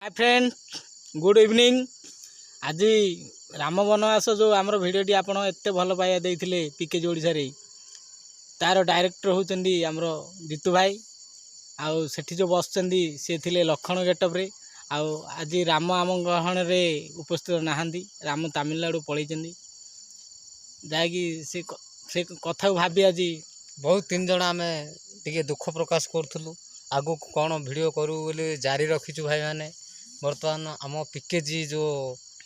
Hi friend good evening. आज राम वनवास जो आमर भिडियोटी आप एत भल पाइबा देते पीके ओडिशा रे तार डायरेक्टर होती आमर जितू भाई आउ सेठी जो बस सी थे लखन गेटअप रे आउ आज राम आम गहन रे उपस्थित नहांती राम तमिलनाडु पलैंती जहाँकि से कथा भाभी आज बहुत 3 जन आम टे दुख प्रकाश करूँ आगु कौन वीडियो करूँ बोली जारी रखीचु भाई मैंने बर्तमान आम पीकेजी जो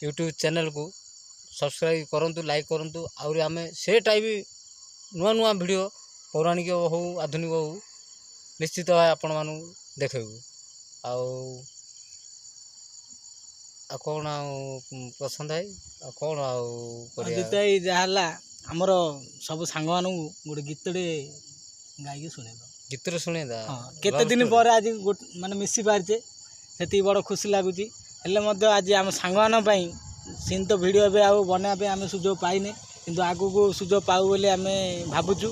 यूट्यूब चैनल को सब्सक्राइब करूँ लाइक करूँ आउरी आम से टाइप नुआ नुआ वीडियो पौराणिक हो आधुनिक हो निश्चित भाव आपण मान देखेबू कौन पसंद है कौन जहाँ आमर सब सांग मान गोटे गीतटे गाइक शुणे गीत शुणे केते दिन पर आज माने मिसी पारचे से बड़ खुशी लगुच आज आम सांग मान सीन तो वीडियो ए बनापे आम सुजोग पाइने किंतु आगु को सुजोग पाऊ बोली आम भावुचु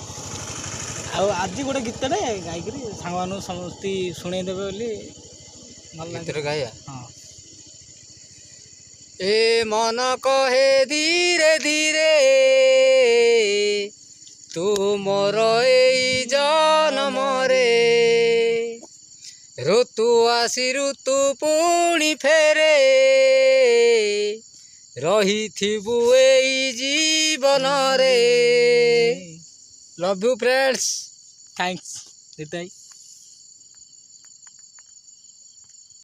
आज गोटे गीतटे गाइक सांग मान समस्त शुणेदेवे बोली गीत गाया हाँ ए मन कहे धीरे धीरे तू मोर ए जन्म रे ऋतु आसी ऋतु पुणी फेरे रही थिबु ए जीवन रे। Love you friends. थैंक्स।